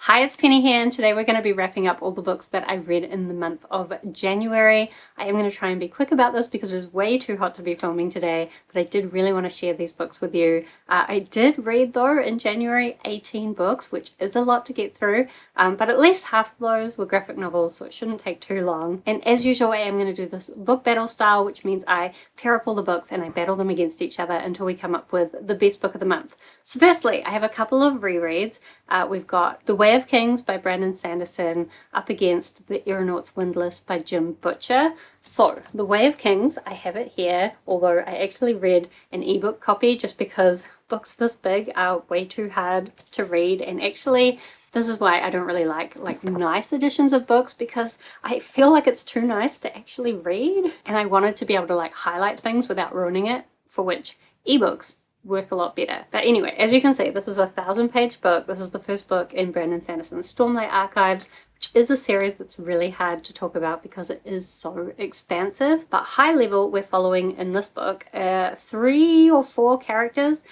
Hi, it's Penny here, and today we're going to be wrapping up all the books that I read in the month of January. I am going to try and be quick about this because it was way too hot to be filming today, but I did really want to share these books with you. I did read, though, in January 18 books, which is a lot to get through, but at least half of those were graphic novels, so it shouldn't take too long. And as usual, I am going to do this book battle style, which means I pair up all the books and I battle them against each other until we come up with the best book of the month. So firstly, I have a couple of rereads. We've got The Way of Kings by Brandon Sanderson up against The Aeronaut's Windlass by Jim Butcher. So, The Way of Kings, I have it here, although I actually read an ebook copy just because books this big are way too hard to read, and actually this is why I don't really like nice editions of books, because I feel like it's too nice to actually read, and I wanted to be able to highlight things without ruining it, for which ebooks work a lot better. But anyway, as you can see, this is a 1,000-page book. This is the first book in Brandon Sanderson's Stormlight Archives, which is a series that's really hard to talk about because it is so expansive. But high level, we're following in this book 3 or 4 characters.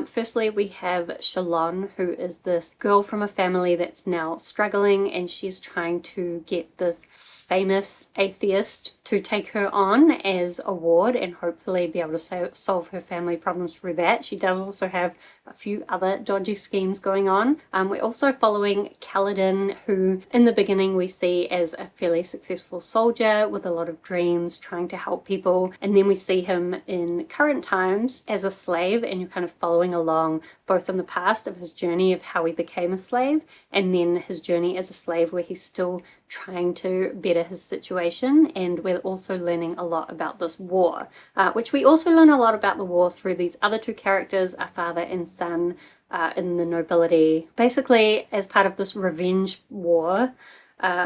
Firstly, we have Shalon, who is this girl from a family that's now struggling, and she's trying to get this famous atheist to take her on as a ward and hopefully be able to solve her family problems through that. She does also have a few other dodgy schemes going on. We're also following Kaladin, who in the beginning we see as a fairly successful soldier with a lot of dreams, trying to help people, and then we see him in current times as a slave, and you're kind of following along both in the past of his journey of how he became a slave, and then his journey as a slave where he's still trying to better his situation. And we're also learning a lot about this war, which we also learn a lot about the war through these other 2 characters, a father and son in the nobility, basically as part of this revenge war,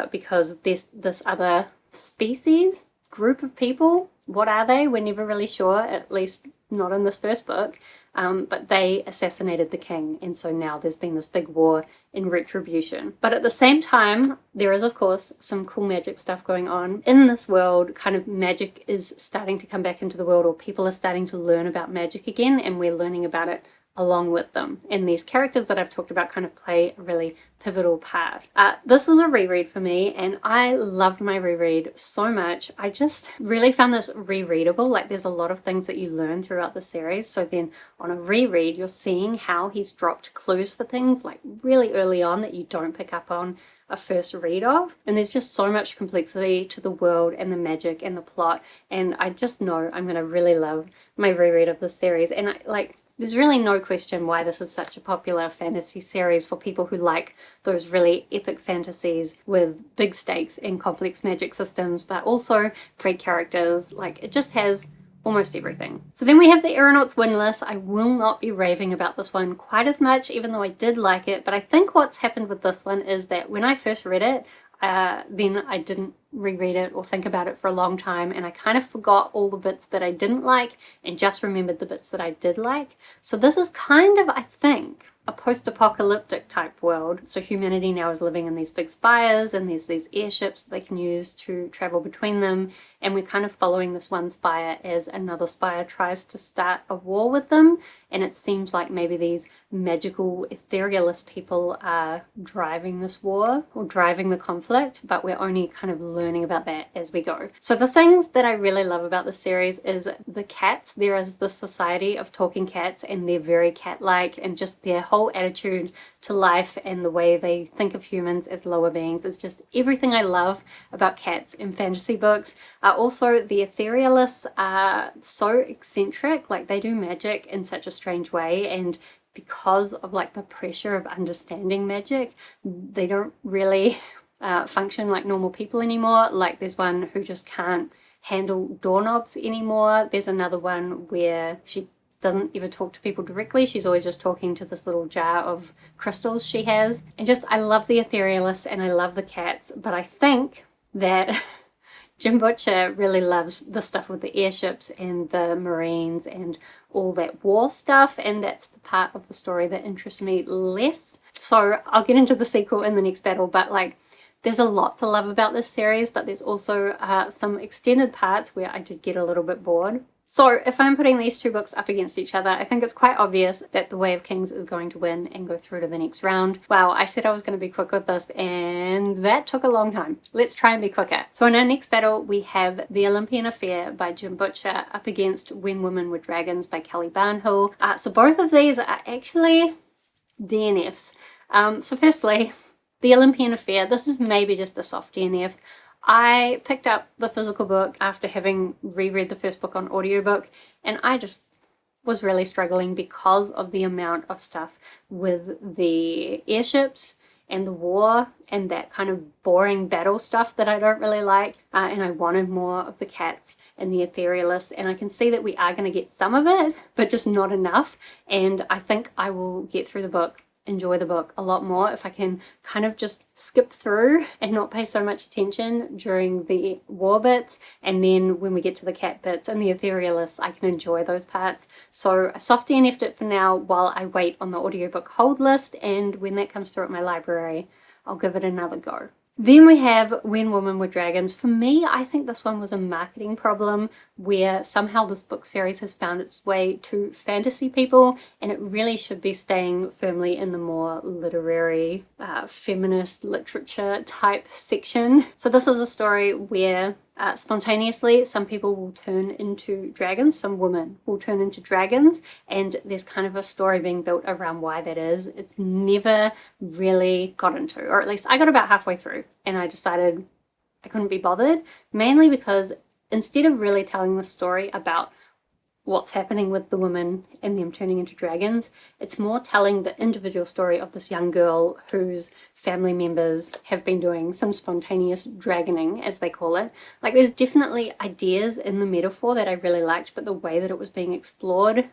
because there's this other species, group of people. What are they? We're never really sure, at least not in this first book, but they assassinated the king, and so now there's been this big war in retribution. But at the same time, there is of course some cool magic stuff going on in this world. Kind of magic is starting to come back into the world, or people are starting to learn about magic again, and we're learning about it along with them. And these characters that I've talked about kind of play a really pivotal part. This was a reread for me, and I loved my reread so much. I just really found this rereadable. There's a lot of things that you learn throughout the series, so then on a reread you're seeing how he's dropped clues for things really early on that you don't pick up on a first read of. And there's just so much complexity to the world and the magic and the plot, and I just know I'm gonna really love my reread of this series. And there's really no question why this is such a popular fantasy series for people who like those really epic fantasies with big stakes and complex magic systems, but also great characters. It just has almost everything. So then we have The Aeronaut's Windlass. I will not be raving about this one quite as much, even though I did like it, but I think what's happened with this one is that when I first read it, then I didn't reread it or think about it for a long time, and I kind of forgot all the bits that I didn't like and just remembered the bits that I did like. So this is kind of, I think, a post-apocalyptic type world. So humanity now is living in these big spires, and there's these airships they can use to travel between them, and we're kind of following this one spire as another spire tries to start a war with them, and it seems like maybe these magical etherealist people are driving this war or driving the conflict, but we're only kind of learning about that as we go. So the things that I really love about this series is the cats. There is this society of talking cats, and they're very cat-like, and just their whole attitude to life and the way they think of humans as lower beings. It's just everything I love about cats in fantasy books. Also, the etherealists are so eccentric. They do magic in such a strange way, and because of the pressure of understanding magic, they don't really function like normal people anymore. There's one who just can't handle doorknobs anymore. There's another one where she doesn't ever talk to people directly. She's always just talking to this little jar of crystals she has. And I love the etherealists and I love the cats, but I think that Jim Butcher really loves the stuff with the airships and the marines and all that war stuff, and that's the part of the story that interests me less. So I'll get into the sequel in the next battle, but there's a lot to love about this series, but there's also some extended parts where I did get a little bit bored. So if I'm putting these two books up against each other, I think it's quite obvious that The Way of Kings is going to win and go through to the next round. Wow, I said I was going to be quick with this and that took a long time. Let's try and be quicker. So in our next battle, we have The Olympian Affair by Jim Butcher up against When Women Were Dragons by Kelly Barnhill. So both of these are actually DNFs. So firstly, The Olympian Affair, this is maybe just a soft DNF. I picked up the physical book after having reread the first book on audiobook, and I just was really struggling because of the amount of stuff with the airships and the war and that kind of boring battle stuff that I don't really like, and I wanted more of the cats and the etherealists, and I can see that we are going to get some of it, but just not enough, and I think I will get through the book, enjoy the book a lot more if I can kind of just skip through and not pay so much attention during the war bits, and then when we get to the cat bits and the etherealists I can enjoy those parts. So I soft DNF'd it for now while I wait on the audiobook hold list, and when that comes through at my library I'll give it another go. Then we have When Women Were Dragons. For me, I think this one was a marketing problem where somehow this book series has found its way to fantasy people, and it really should be staying firmly in the more literary, feminist literature type section. So this is a story where spontaneously some people will turn into dragons, some women will turn into dragons, and there's kind of a story being built around why that is. It's never really got into, or at least I got about halfway through and I decided I couldn't be bothered, mainly because instead of really telling the story about what's happening with the women and them turning into dragons, it's more telling the individual story of this young girl whose family members have been doing some spontaneous dragoning, as they call it. Like, there's definitely ideas in the metaphor that I really liked, but the way that it was being explored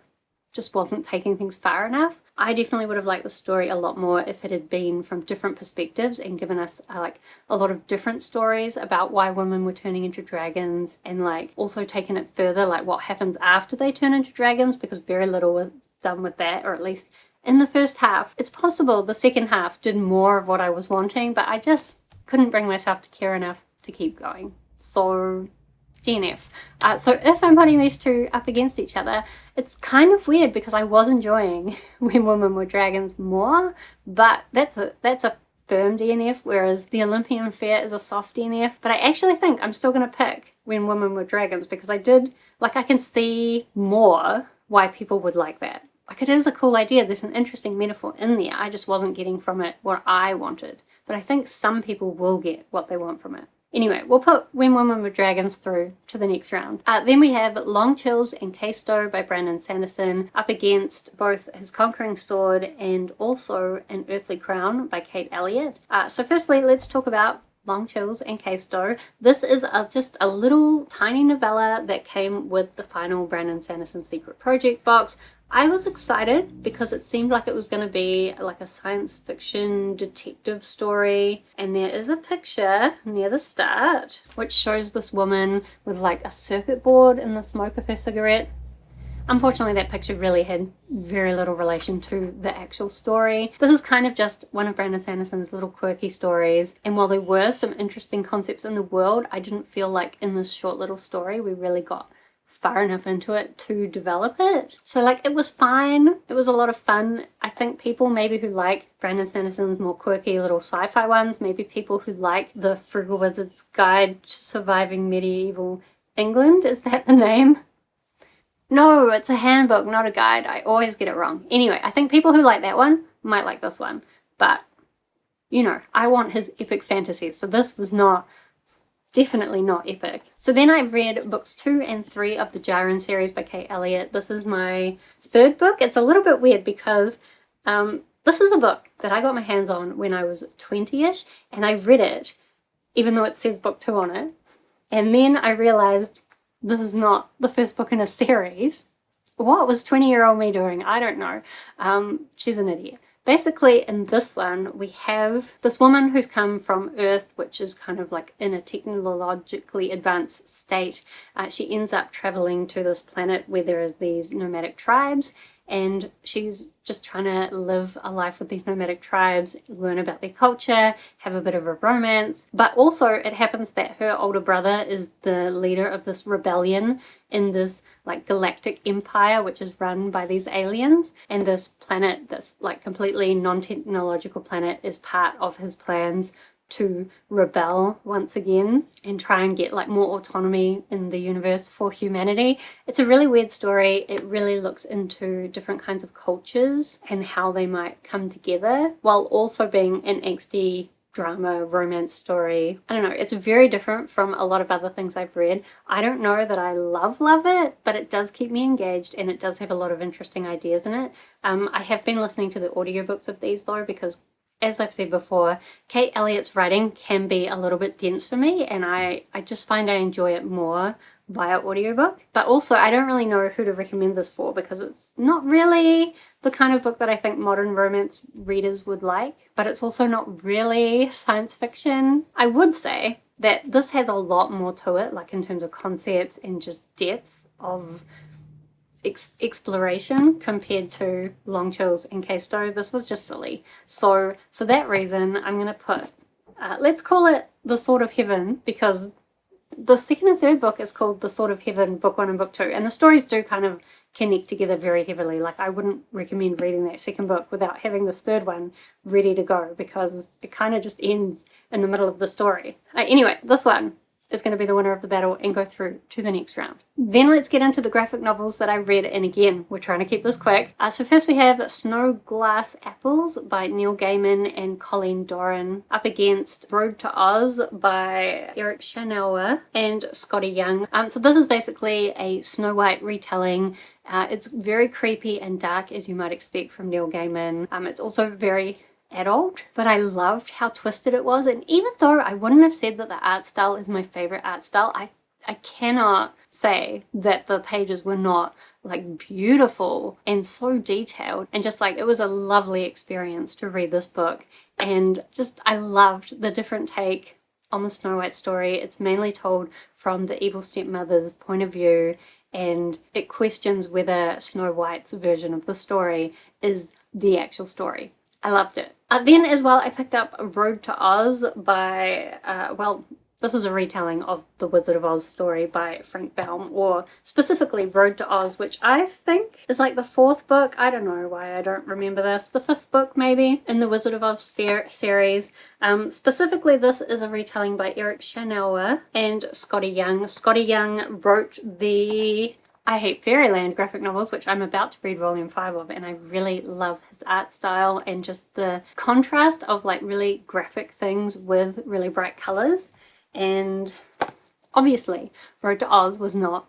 just wasn't taking things far enough. I definitely would have liked the story a lot more if it had been from different perspectives and given us like a lot of different stories about why women were turning into dragons, and like also taken it further, like what happens after they turn into dragons, because very little was done with that, or at least in the first half. It's possible the second half did more of what I was wanting, but I just couldn't bring myself to care enough to keep going. So DNF. So if I'm putting these two up against each other, it's kind of weird because I was enjoying When Women Were Dragons more, but that's a firm DNF, whereas The Olympian Affair is a soft DNF. But I actually think I'm still going to pick When Women Were Dragons because I can see more why people would like that. Like, it is a cool idea, there's an interesting metaphor in there, I just wasn't getting from it what I wanted. But I think some people will get what they want from it. Anyway, we'll put When Women Were Dragons through to the next round. Then we have Long Chills and Kaiu by Brandon Sanderson up against both His Conquering Sword and also An Earthly Crown by Kate Elliott. So firstly, let's talk about Long Chills and Kaiu. This is just a little tiny novella that came with the final Brandon Sanderson Secret Project box. I was excited because it seemed like it was going to be like a science fiction detective story, and there is a picture near the start which shows this woman with like a circuit board in the smoke of her cigarette. Unfortunately, that picture really had very little relation to the actual story. This is kind of just one of Brandon Sanderson's little quirky stories, and while there were some interesting concepts in the world, I didn't feel like in this short little story we really got far enough into it to develop it. So like, it was fine, it was a lot of fun. I think people maybe who like Brandon Sanderson's more quirky little sci-fi ones, maybe people who like the Frugal Wizard's Guide to Surviving Medieval England, is that the name? No, it's a handbook, not a guide. I always get it wrong. Anyway, I think people who like that one might like this one, but you know, I want his epic fantasies, so this was definitely not epic. So then I read books 2 and 3 of the Doran series by Kate Elliott. This is my third book. It's a little bit weird because this is a book that I got my hands on when I was 20-ish, and I read it even though it says book 2 on it, and then I realized this is not the first book in a series. What was 20-year-old me doing? I don't know. She's an idiot. Basically, in this one, we have this woman who's come from Earth, which is kind of like in a technologically advanced state. She ends up traveling to this planet where there is these nomadic tribes, and she's just trying to live a life with these nomadic tribes, learn about their culture, have a bit of a romance. But also it happens that her older brother is the leader of this rebellion in this like galactic empire which is run by these aliens, and this planet that's like completely non-technological planet is part of his plans to rebel once again and try and get like more autonomy in the universe for humanity. It's a really weird story. It really looks into different kinds of cultures and how they might come together while also being an angsty drama romance story. I don't know, it's very different from a lot of other things I've read. I don't know that I love it, but it does keep me engaged and it does have a lot of interesting ideas in it. I have been listening to the audiobooks of these though, because as I've said before, Kate Elliott's writing can be a little bit dense for me, and I just find I enjoy it more via audiobook. But also I don't really know who to recommend this for, because it's not really the kind of book that I think modern romance readers would like, but it's also not really science fiction. I would say that this has a lot more to it, like in terms of concepts and just depth of exploration compared to Long Chills and Keisto. This was just silly. So for that reason, I'm going to put, let's call it The Sword of Heaven, because the second and third book is called The Sword of Heaven, book 1 and book 2, and the stories do kind of connect together very heavily. Like I wouldn't recommend reading that second book without having this third one ready to go, because it kind of just ends in the middle of the story. Anyway, this one is going to be the winner of the battle and go through to the next round. Then let's get into the graphic novels that I read, and again, we're trying to keep this quick. So first we have Snow Glass Apples by Neil Gaiman and Colleen Doran, up against Road to Oz by Eric Shanower and Skottie Young. So this is basically a Snow White retelling. It's very creepy and dark, as you might expect from Neil Gaiman. It's also very adult, but I loved how twisted it was, and even though I wouldn't have said that the art style is my favorite art style, I cannot say that the pages were not like beautiful and so detailed, and just like it was a lovely experience to read this book. And just I loved the different take on the Snow White story. It's mainly told from the evil stepmother's point of view, and it questions whether Snow White's version of the story is the actual story. I loved it. Then as well, I picked up Road to Oz by, well, this is a retelling of the Wizard of Oz story by Frank Baum, or specifically Road to Oz, which I think is like the 4th book. I don't know why I don't remember this. The 5th book maybe in the Wizard of Oz series. Specifically, this is a retelling by Eric Shanower and Skottie Young. Skottie Young wrote the I Hate Fairyland graphic novels, which I'm about to read volume 5 of, and I really love his art style and just the contrast of like really graphic things with really bright colors. And obviously Road to Oz was not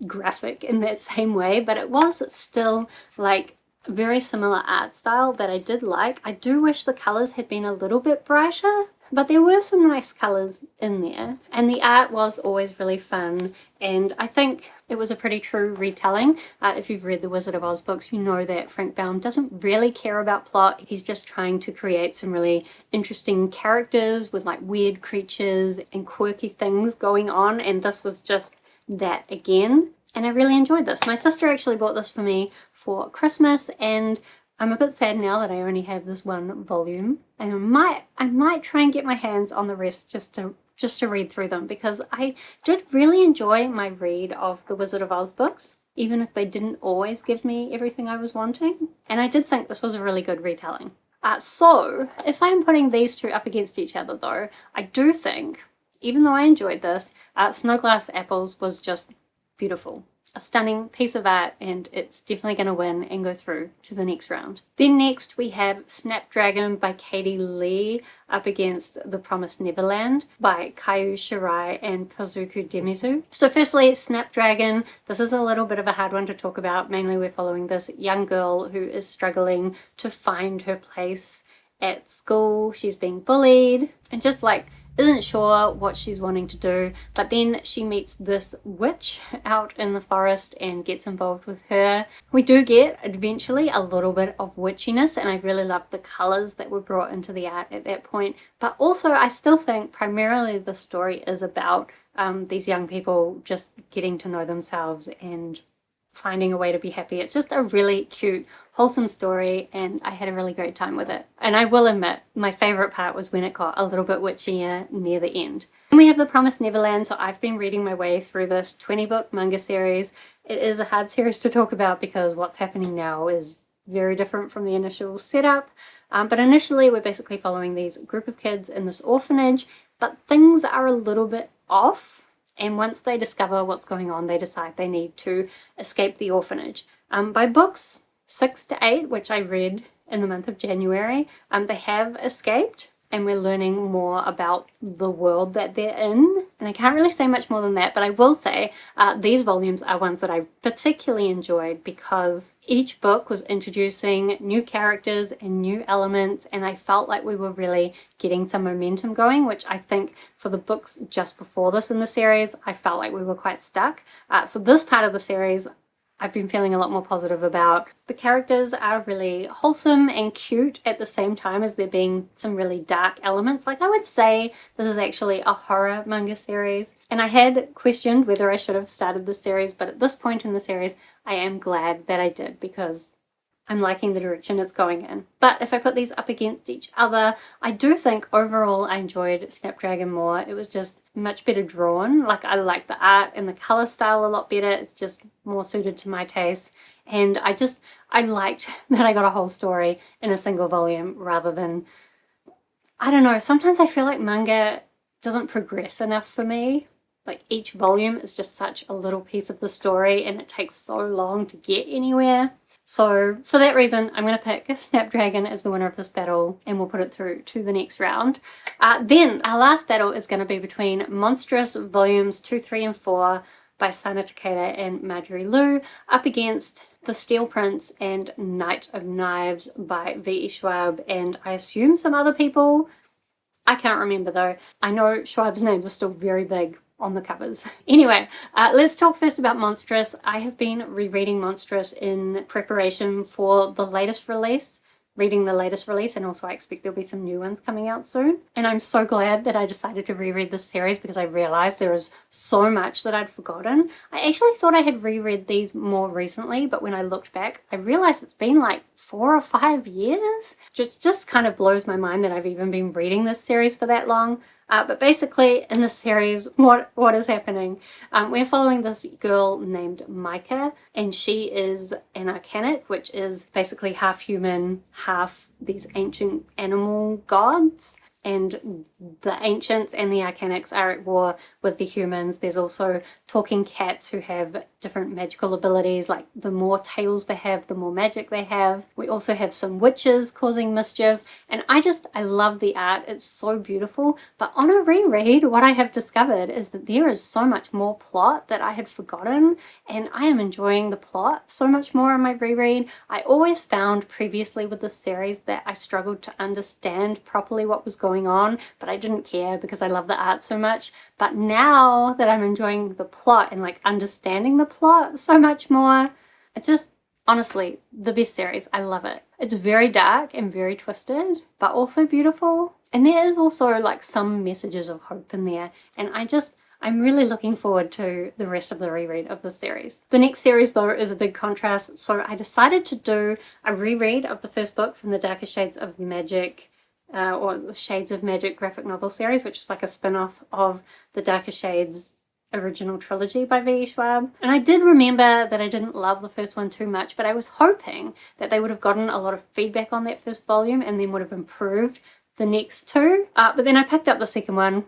graphic in that same way, but it was still like very similar art style that I did like. I do wish the colors had been a little bit brighter, but there were some nice colors in there, and the art was always really fun, and I think it was a pretty true retelling. If you've read the Wizard of Oz books, you know that Frank Baum doesn't really care about plot. He's just trying to create some really interesting characters with like weird creatures and quirky things going on, and this was just that again. And I really enjoyed this. My sister actually bought this for me for Christmas, and I'm a bit sad now that I only have this one volume, and I might try and get my hands on the rest just to read through them, because I did really enjoy my read of the Wizard of Oz books, even if they didn't always give me everything I was wanting. And I did think this was a really good retelling. So if I'm putting these two up against each other though, I do think, even though I enjoyed this, Snow Glass Apples was just beautiful. A stunning piece of art, and it's definitely going to win and go through to the next round. Then next we have Snapdragon by Kat Leyh up against The Promised Neverland by Kaiu, Shirai and Posuka Demizu. So firstly, Snapdragon. This is a little bit of a hard one to talk about. Mainly we're following this young girl who is struggling to find her place at school. She's being bullied and just like isn't sure what she's wanting to do, but then she meets this witch out in the forest and gets involved with her. We do get eventually a little bit of witchiness, and I really loved the colors that were brought into the art at that point. But also I still think primarily the story is about these young people just getting to know themselves and finding a way to be happy. It's just a really cute, wholesome story, and I had a really great time with it. And I will admit, my favourite part was when it got a little bit witchier near the end. And we have The Promised Neverland, so I've been reading my way through this 20-book manga series. It is a hard series to talk about because what's happening now is very different from the initial setup. But initially we're basically following these group of kids in this orphanage, but things are a little bit off. And once they discover what's going on, they decide they need to escape the orphanage. By books 6 to 8, which I read in the month of January, they have escaped, and we're learning more about the world that they're in. And I can't really say much more than that, but I will say these volumes are ones that I particularly enjoyed because each book was introducing new characters and new elements, and I felt like we were really getting some momentum going, which I think for the books just before this in the series, I felt like we were quite stuck. So this part of the series, I've been feeling a lot more positive about. The characters are really wholesome and cute at the same time as there being some really dark elements. Like, I would say this is actually a horror manga series. And I had questioned whether I should have started this series, but at this point in the series, I am glad that I did because I'm liking the direction it's going in. But if I put these up against each other, I do think overall I enjoyed Snapdragon more. It was just much better drawn. Like, I like the art and the color style a lot better. It's just more suited to my taste. And I liked that I got a whole story in a single volume rather than, I don't know, sometimes I feel like manga doesn't progress enough for me. Like, each volume is just such a little piece of the story and it takes so long to get anywhere. So for that reason, I'm going to pick Snapdragon as the winner of this battle, and we'll put it through to the next round. Then our last battle is going to be between Monstress volumes 2, 3, and 4 by Sana Takeda and Marjorie Liu up against The Steel Prince and Knight of Knives by V.E. Schwab and I assume some other people. I can't remember though. I know Schwab's names are still very big on the covers. Anyway, let's talk first about Monstress. I have been rereading Monstress in preparation for the latest release, reading the latest release, and also I expect there'll be some new ones coming out soon. And I'm so glad that I decided to reread this series because I realized there is so much that I'd forgotten. I actually thought I had reread these more recently, but when I looked back, I realized it's been like 4 or 5 years. It just kind of blows my mind that I've even been reading this series for that long. But basically, in this series, what is happening? We're following this girl named Micah, and she is an Arcanic, which is basically half human, half these ancient animal gods. And the ancients and the Arcanics are at war with the humans. There's also talking cats who have different magical abilities, like the more tails they have, the more magic they have. We also have some witches causing mischief, and I love the art. It's so beautiful. But on a reread, what I have discovered is that there is so much more plot that I had forgotten, and I am enjoying the plot so much more on my reread. I always found previously with this series that I struggled to understand properly what was going on, but I didn't care because I love the art so much. But now that I'm enjoying the plot and like understanding the plot so much more, it's just honestly the best series. I love it. It's very dark and very twisted, but also beautiful. And there is also like some messages of hope in there. And I'm really looking forward to the rest of the reread of the series. The next series though is a big contrast. So I decided to do a reread of the first book from the Darker Shades of Magic or the Shades of Magic graphic novel series, which is like a spin-off of the Darker Shades original trilogy by V.E. Schwab. And I did remember that I didn't love the first one too much, but I was hoping that they would have gotten a lot of feedback on that first volume and then would have improved the next two. But then I picked up the second one,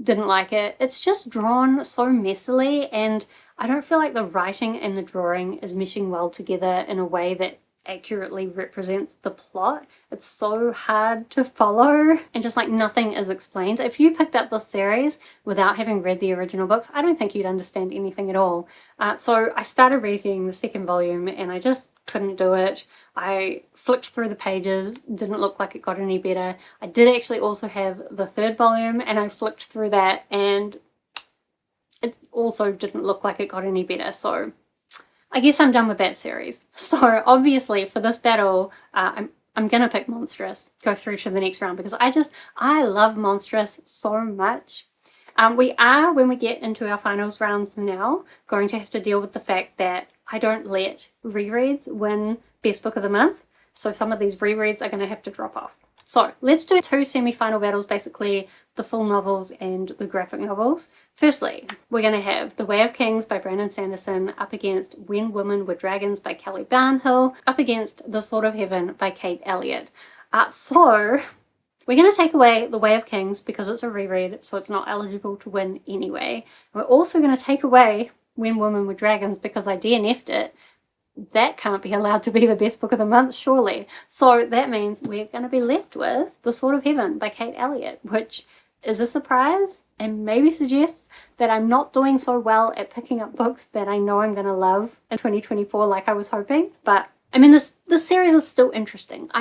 didn't like it. It's just drawn so messily, and I don't feel like the writing and the drawing is meshing well together in a way that accurately represents the plot. It's so hard to follow, and just like nothing is explained. If you picked up this series without having read the original books, I don't think you'd understand anything at all. So I started reading the second volume and I just couldn't do it. I flicked through the pages, didn't look like it got any better. I did actually also have the third volume and I flicked through that and it also didn't look like it got any better. So I guess I'm done with that series. So obviously for this battle, I'm gonna pick Monstress, go through to the next round, because I love Monstress so much. We are, when we get into our finals round now, going to have to deal with the fact that I don't let rereads win Best Book of the Month, so some of these rereads are going to have to drop off. So let's do 2 semi-final battles, basically the full novels and the graphic novels. Firstly, we're going to have The Way of Kings by Brandon Sanderson up against When Women Were Dragons by Kelly Barnhill, up against The Sword of Heaven by Kate Elliott. So we're going to take away The Way of Kings because it's a reread, so it's not eligible to win anyway. We're also going to take away When Women Were Dragons because I DNF'd it. That can't be allowed to be the best book of the month, surely. So that means we're going to be left with The Sword of Heaven by Kate Elliott, which is a surprise and maybe suggests that I'm not doing so well at picking up books that I know I'm going to love in 2024 like I was hoping. But I mean, this series is still interesting.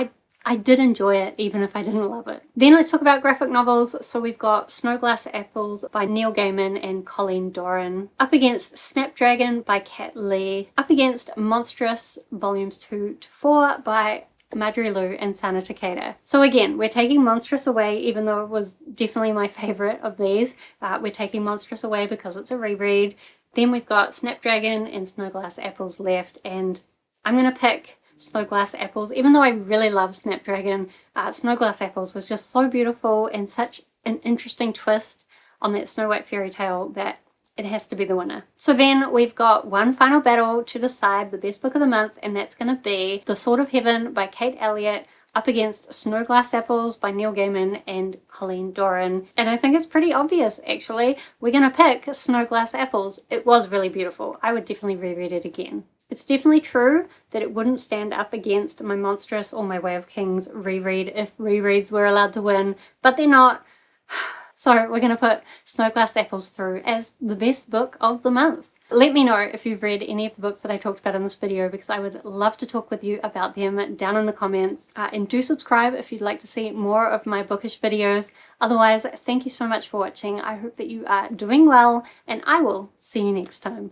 I did enjoy it, even if I didn't love it. Then let's talk about graphic novels. So we've got Snowglass Apples by Neil Gaiman and Colleen Doran, up against Snapdragon by Kat Leyh, up against Monstress Volumes 2 to 4 by Marjorie and Sana Takeda. So again, we're taking Monstress away, even though it was definitely my favorite of these. We're taking Monstress away because it's a reread. Then we've got Snapdragon and Snowglass Apples left, and I'm going to pick Snowglass Apples. Even though I really love Snapdragon, Snowglass Apples was just so beautiful and such an interesting twist on that Snow White fairy tale that it has to be the winner. So then we've got one final battle to decide the best book of the month, and that's going to be The Sword of Heaven by Kate Elliott up against Snowglass Apples by Neil Gaiman and Colleen Doran. And I think it's pretty obvious, actually. We're going to pick Snowglass Apples. It was really beautiful. I would definitely reread it again. It's definitely true that it wouldn't stand up against my Monstress or my Way of Kings reread if rereads were allowed to win, but they're not. So we're going to put Snowglass Apples through as the best book of the month. Let me know if you've read any of the books that I talked about in this video, because I would love to talk with you about them down in the comments. And do subscribe if you'd like to see more of my bookish videos. Otherwise, thank you so much for watching. I hope that you are doing well, and I will see you next time.